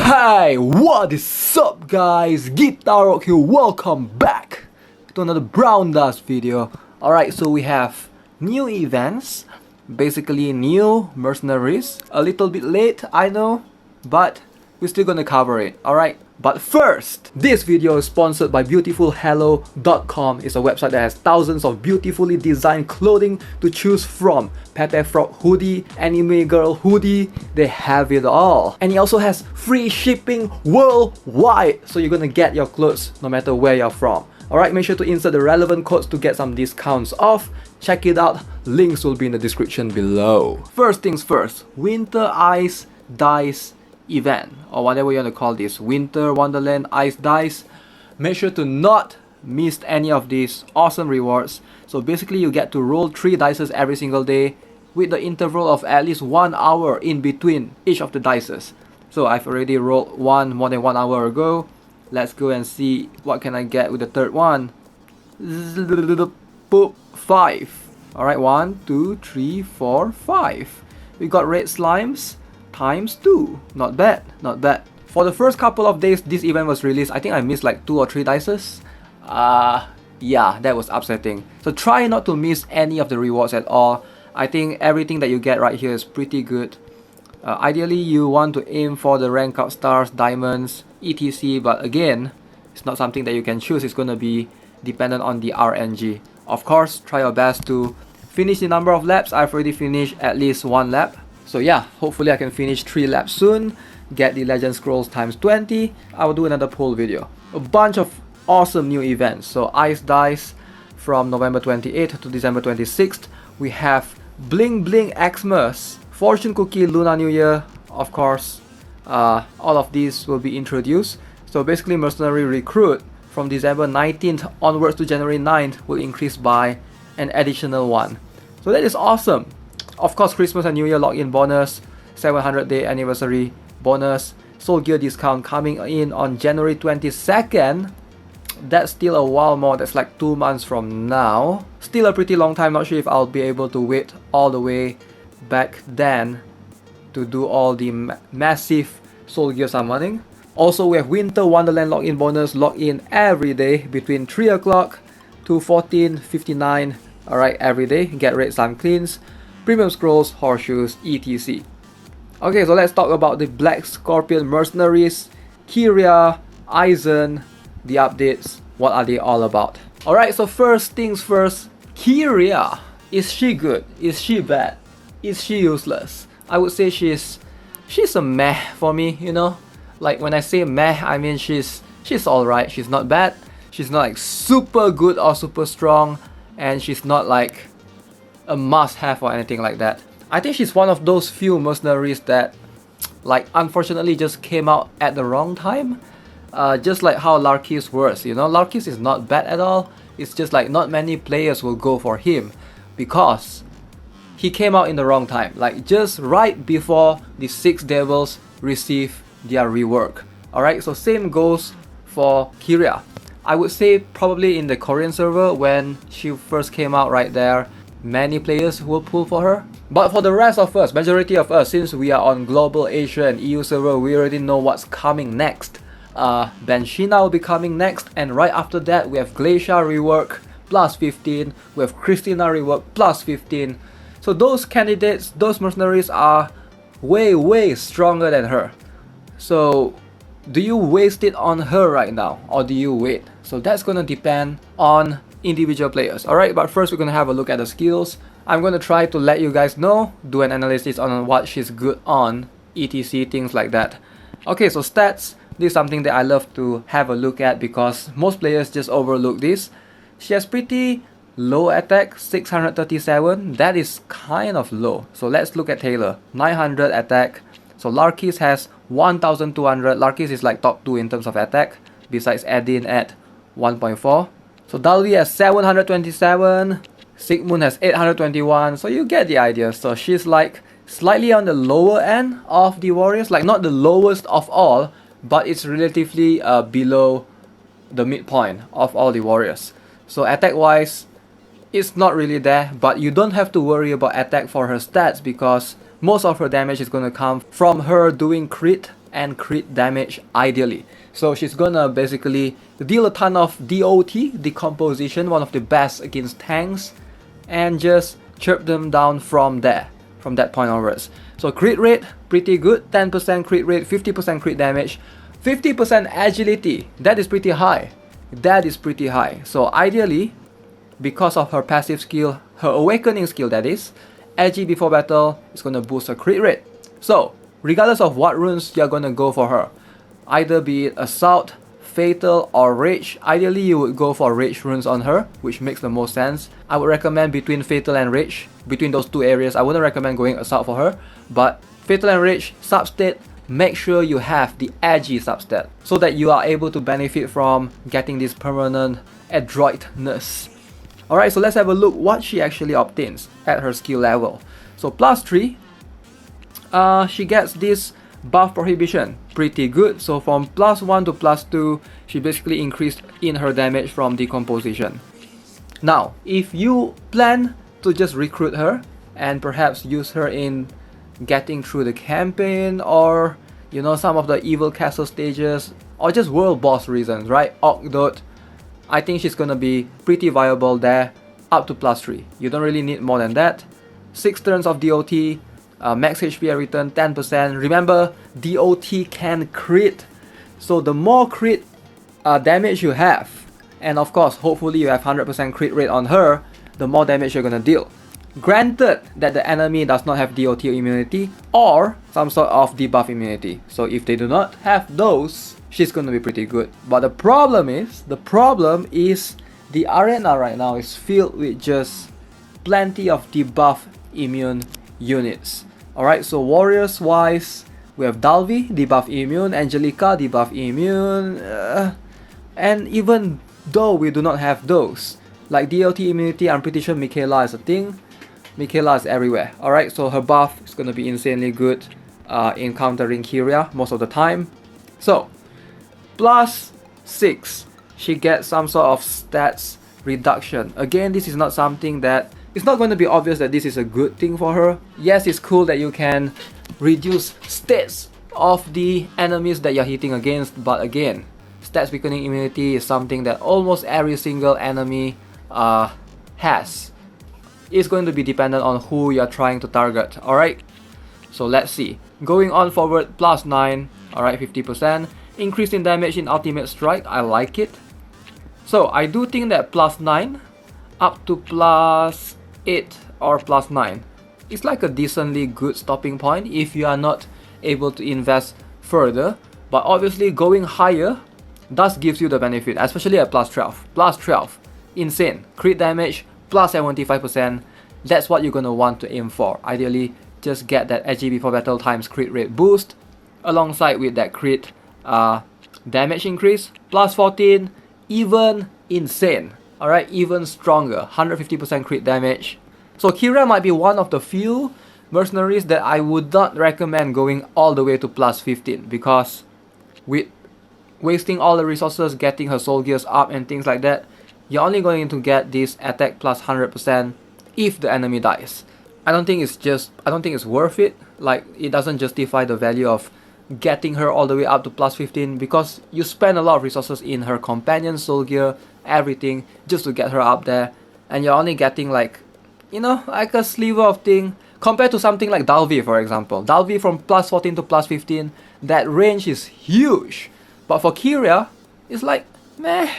Hey, what is up guys? Guitar here, welcome back to another Brown Dust video. Alright, so we have new events, basically new mercenaries. A little bit late, I know, but we're still gonna cover it, alright? But first, this video is sponsored by beautifulhello.com. It's a website that has thousands of beautifully designed clothing to choose from. Pepe Frog hoodie, anime girl hoodie, they have it all. And it also has free shipping worldwide, so you're gonna get your clothes no matter where you're from. Alright, make sure to insert the relevant codes to get some discounts off. Check it out, links will be in the description below. First things first, Winter Ice Dice event, or whatever you want to call this, Winter Wonderland Ice Dice. Make sure to not miss any of these awesome rewards. So basically you get to roll 3 dices every single day with the interval of at least 1 hour in between each of the dices. So I've already rolled one more than 1 hour ago. Let's go and see what can I get with the third one. Boop, 5. Alright, 1, 2, 3, 4, 5. We got red slimes times 2. Not bad, not bad. For the first couple of days this event was released, I think I missed like 2 or 3 dices. Yeah, that was upsetting. So try not to miss any of the rewards at all. I think everything that you get right here is pretty good. Ideally you want to aim for the rank up stars, diamonds, etc. But again, it's not something that you can choose. It's gonna be dependent on the RNG. Of course, try your best to finish the number of laps. I've already finished at least 1 lap. So yeah, hopefully I can finish 3 laps soon, get the legend scrolls times 20. I will do another poll video. A bunch of awesome new events. So Ice Dice from November 28th to December 26th. We have Bling Bling Xmas, Fortune Cookie Lunar New Year, of course. All of these will be introduced. So basically Mercenary Recruit from December 19th onwards to January 9th will increase by an additional 1. So that is awesome. Of course, Christmas and New Year login bonus, 700 day anniversary bonus, Soul Gear discount coming in on January 22nd. That's still a while more, that's like 2 months from now. Still a pretty long time, not sure if I'll be able to wait all the way back then to do all the massive Soul Gear summoning. Also, we have Winter Wonderland login bonus, login every day between 3 o'clock to 14:59. Alright, every day, get red slime cleans, premium scrolls, horseshoes, etc. Okay, so let's talk about the Black Scorpion mercenaries, Kiria, Aizen, the updates. What are they all about? Alright, so first things first, Kiria. Is she good? Is she bad? Is she useless? I would say she's a meh for me, you know? Like when I say meh, I mean she's alright. She's not bad. She's not like super good or super strong, and she's not like a must-have or anything like that. I think she's one of those few mercenaries that, like, unfortunately just came out at the wrong time. Just like how Larkis works, you know, Larkis is not bad at all. It's just like not many players will go for him because he came out in the wrong time, like just right before the 6 devils receive their rework. Alright, so same goes for Kiria. I would say probably in the Korean server when she first came out right there, many players will pull for her. But for the rest of us, majority of us, since we are on global Asia and EU server, we already know what's coming next. Benshina will be coming next, and right after that we have Glacier rework plus 15, we have Christina rework plus 15. So those candidates, those mercenaries are way stronger than her. So do you waste it on her right now, or do you wait? So that's gonna depend on individual players. Alright, but first we're gonna have a look at the skills. I'm gonna try to let you guys know, do an analysis on what she's good on, etc, things like that. Okay, so stats. This is something that I love to have a look at because most players just overlook this. She has pretty low attack, 637. That is kind of low. So let's look at Taylor, 900 attack. So Larkis has 1200. Larkis is like top 2 in terms of attack, besides Edin at 1.4. So Dali has 727. Sigmund has 821. So you get the idea. So she's like slightly on the lower end of the warriors, like not the lowest of all, but it's relatively below the midpoint of all the warriors. So attack wise, it's not really there, but you don't have to worry about attack for her stats because most of her damage is going to come from her doing crit and crit damage ideally. So she's gonna basically deal a ton of DOT, decomposition, one of the best against tanks, and just chirp them down from there, from that point onwards. So crit rate, pretty good, 10% crit rate, 50% crit damage, 50% agility, that is pretty high. That is pretty high. So ideally, because of her passive skill, her awakening skill that is, Agi before battle is gonna boost her crit rate. So, regardless of what runes you're gonna go for her, either be it Assault, Fatal or Rage, ideally you would go for Rage runes on her, which makes the most sense. I would recommend between Fatal and Rage, between those two areas. I wouldn't recommend going Assault for her, but Fatal and Rage, substat, make sure you have the Agi substat, so that you are able to benefit from getting this permanent adroitness. Alright, so let's have a look what she actually obtains at her skill level. So plus 3, she gets this buff prohibition, pretty good. So from plus 1 to plus 2, she basically increased in her damage from decomposition. Now, if you plan to just recruit her and perhaps use her in getting through the campaign, or you know, some of the evil castle stages, or just world boss reasons, right? Ogdot, I think she's gonna be pretty viable there, up to plus 3. You don't really need more than that. 6 turns of DOT, max HP every turn, 10%. Remember, DOT can crit, so the more crit damage you have, and of course, hopefully you have 100% crit rate on her, the more damage you're gonna deal. Granted that the enemy does not have DOT immunity or some sort of debuff immunity. So if they do not have those, she's gonna be pretty good. But the problem is the arena right now is filled with just plenty of debuff immune units. Alright, so warriors wise, we have Dalvi, debuff immune, Angelica, debuff immune, and even though we do not have those, like DOT immunity, I'm pretty sure Michaela is a thing. Michaela is everywhere. Alright, so her buff is gonna be insanely good in countering Kiria most of the time. So, plus 6, she gets some sort of stats reduction. Again, this is not something that, it's not going to be obvious that this is a good thing for her. Yes, it's cool that you can reduce stats of the enemies that you're hitting against, but again, stats weakening immunity is something that almost every single enemy has. It's going to be dependent on who you're trying to target. Alright, so let's see. Going on forward, plus 9, alright, 50%. Increase in damage in ultimate strike, I like it. So I do think that plus 9 up to plus 8 or plus 9, it's like a decently good stopping point if you are not able to invest further. But obviously going higher does gives you the benefit, especially at plus 12. Plus 12, insane. Crit damage, plus 75%, that's what you're gonna want to aim for. Ideally, just get that Agi before battle times crit rate boost, alongside with that crit damage increase, plus 14, even insane. Alright, even stronger, 150% crit damage. So Kiria might be one of the few mercenaries that I would not recommend going all the way to plus 15, because with wasting all the resources, getting her soul gears up and things like that, you're only going to get this attack plus 100% if the enemy dies. I don't think it's worth it. Like, it doesn't justify the value of getting her all the way up to plus 15, because you spend a lot of resources in her companion, soul gear, everything, just to get her up there, and you're only getting like, you know, like a sliver of thing, compared to something like Dalvi, for example. Dalvi from plus 14 to plus 15, that range is huge. But for Kiria, it's like, meh.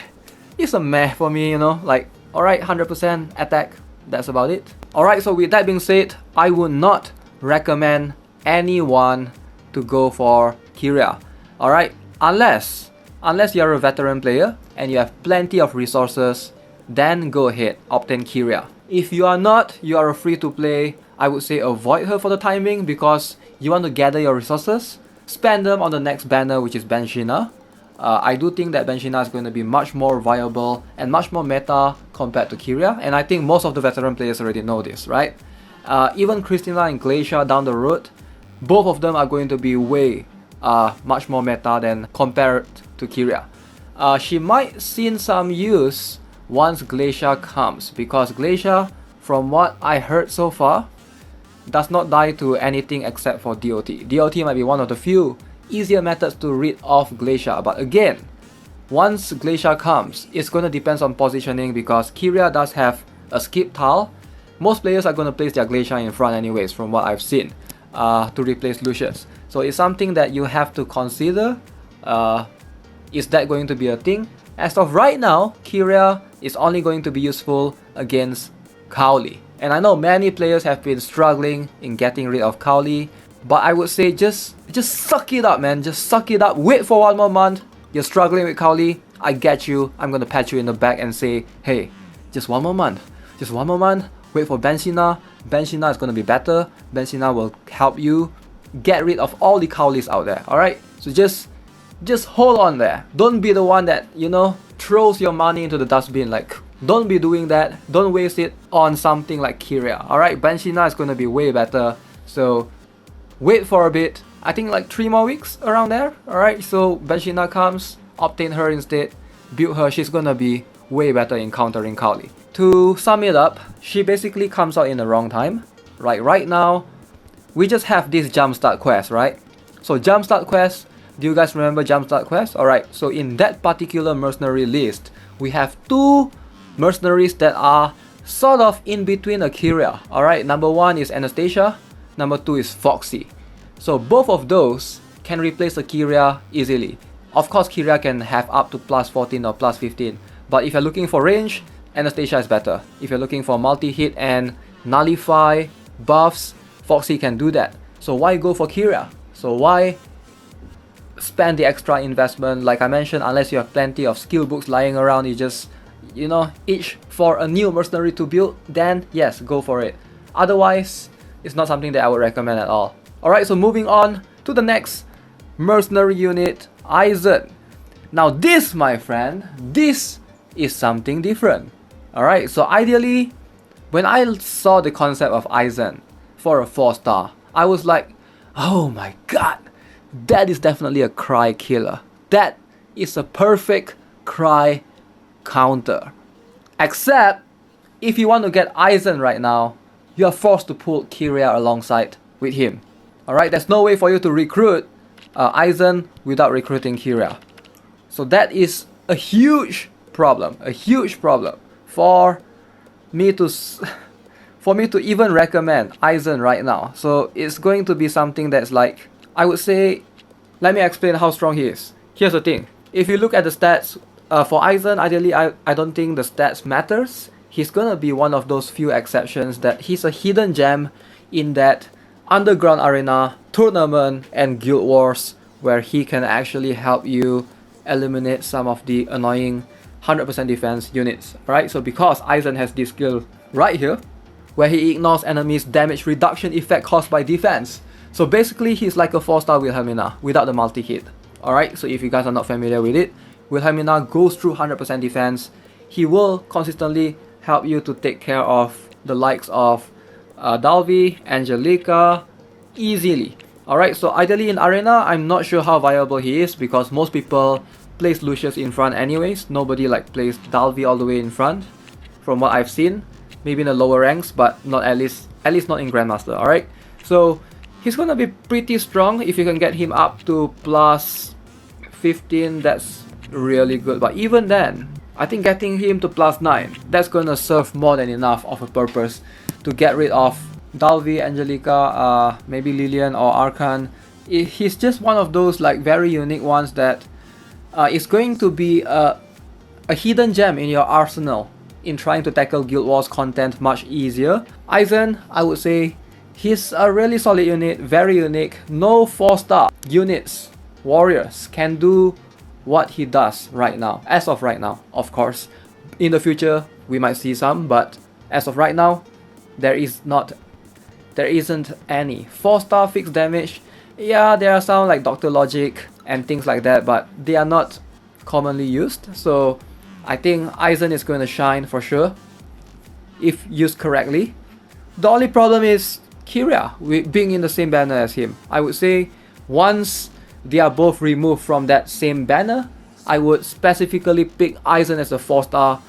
It's a meh for me, you know, like, alright, 100% attack, that's about it. Alright, so with that being said, I would not recommend anyone to go for Kiria. Alright, unless you're a veteran player and you have plenty of resources, then go ahead, obtain Kiria. If you are not, you are a free to play, I would say avoid her for the timing, because you want to gather your resources, spend them on the next banner, which is Benshina. I do think that Benshina is going to be much more viable and much more meta compared to Kiria, and I think most of the veteran players already know this, right? Even Christina and Glacier down the road, both of them are going to be way much more meta than compared to Kiria. She might see some use once Glacier comes, because Glacier, from what I heard so far, does not die to anything except for DOT. DOT might be one of the few easier methods to rid off Glacier. But again, once Glacier comes, it's going to depend on positioning because Kiria does have a skip tile. Most players are going to place their Glacier in front anyways, from what I've seen, to replace Lucius. So it's something that you have to consider. Is that going to be a thing? As of right now, Kiria is only going to be useful against Cowley. And I know many players have been struggling in getting rid of Cowley, but I would say just suck it up, man. Just suck it up. Wait for 1 more month. You're struggling with Cowley. I get you. I'm gonna pat you in the back and say, hey, just 1 more month. Just 1 more month. Wait for Benshina. Benshina is gonna be better. Benshina will help you get rid of all the Cowleys out there. Alright? So just hold on there. Don't be the one that, you know, throws your money into the dustbin. Like, don't be doing that. Don't waste it on something like Kiria. Alright? Benshina is gonna be way better. So wait for a bit. I think like 3 more weeks around there. Alright, so Benshina comes, obtain her instead, build her. She's gonna be way better in countering Cowley. To sum it up, she basically comes out in the wrong time. Right now, we just have this jumpstart quest, right? So jumpstart quest, do you guys remember jumpstart quest? Alright, so in that particular mercenary list, we have 2 mercenaries that are sort of in between a Kiria. Alright, number 1 is Anastasia, number 2 is Foxy. So both of those can replace a Kiria easily. Of course, Kiria can have up to plus 14 or plus 15. But if you're looking for range, Anastasia is better. If you're looking for multi-hit and nullify buffs, Foxy can do that. So why go for Kiria? So why spend the extra investment? Like I mentioned, unless you have plenty of skill books lying around, you just, you know, itch for a new mercenary to build, then yes, go for it. Otherwise, it's not something that I would recommend at all. Alright, so moving on to the next mercenary unit, Aizen. Now this, my friend, this is something different. Alright, so ideally, when I saw the concept of Aizen for a 4-star, I was like, oh my god, that is definitely a cry killer. That is a perfect cry counter. Except, if you want to get Aizen right now, you are forced to pull Kiria alongside with him. Alright, there's no way for you to recruit Aizen without recruiting Kiria. So that is a huge problem for me to even recommend Aizen right now. So it's going to be something that's like, I would say, let me explain how strong he is. Here's the thing, if you look at the stats for Aizen, ideally I don't think the stats matters. He's gonna be one of those few exceptions that he's a hidden gem in that underground arena, tournament and guild wars, where he can actually help you eliminate some of the annoying 100% defense units, right? So because Aizen has this skill right here, where he ignores enemies' damage reduction effect caused by defense. So basically he's like a 4-star Wilhelmina without the multi-hit. Alright, so if you guys are not familiar with it, Wilhelmina goes through 100% defense. He will consistently help you to take care of the likes of Dalvi, Angelica, easily. Alright, so ideally in Arena, I'm not sure how viable he is because most people place Lucius in front anyways. Nobody like plays Dalvi all the way in front, from what I've seen. Maybe in the lower ranks, but not at least not in Grandmaster. Alright, so he's gonna be pretty strong. If you can get him up to plus 15, that's really good. But even then, I think getting him to plus 9, that's gonna serve more than enough of a purpose to get rid of Dalvi, Angelica, maybe Lilian or Arkan. He's just one of those like very unique ones that is going to be a hidden gem in your arsenal in trying to tackle Guild Wars content much easier. Aizen, I would say, he's a really solid unit, very unique. No 4-star units, warriors, can do what he does right now, as of right now. Of course, in the future we might see some, but as of right now, there isn't any 4-star fixed damage. Yeah, there are some like Dr. Logic and things like that, but they are not commonly used. So I think Aizen is going to shine for sure if used correctly. The only problem is Kiria being in the same banner as him. I would say once they are both removed from that same banner, I would specifically pick Aizen as a 4-star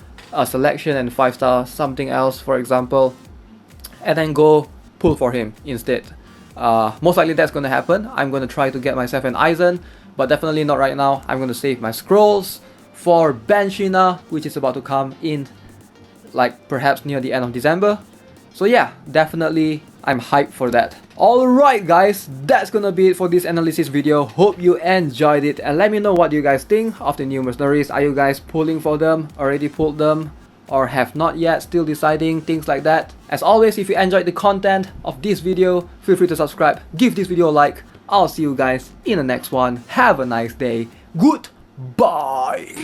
selection and 5-star something else, for example, and then go pull for him instead. Most likely that's gonna happen. I'm gonna try to get myself an Aizen, but definitely not right now. I'm gonna save my scrolls for Banshina, which is about to come in like perhaps near the end of December. So yeah, definitely I'm hyped for that. Alright guys, that's gonna be it for this analysis video. Hope you enjoyed it and let me know what you guys think of the new mercenaries. Are you guys pulling for them, already pulled them, or have not yet, still deciding, things like that. As always, if you enjoyed the content of this video, feel free to subscribe, give this video a like. I'll see you guys in the next one. Have a nice day. Goodbye.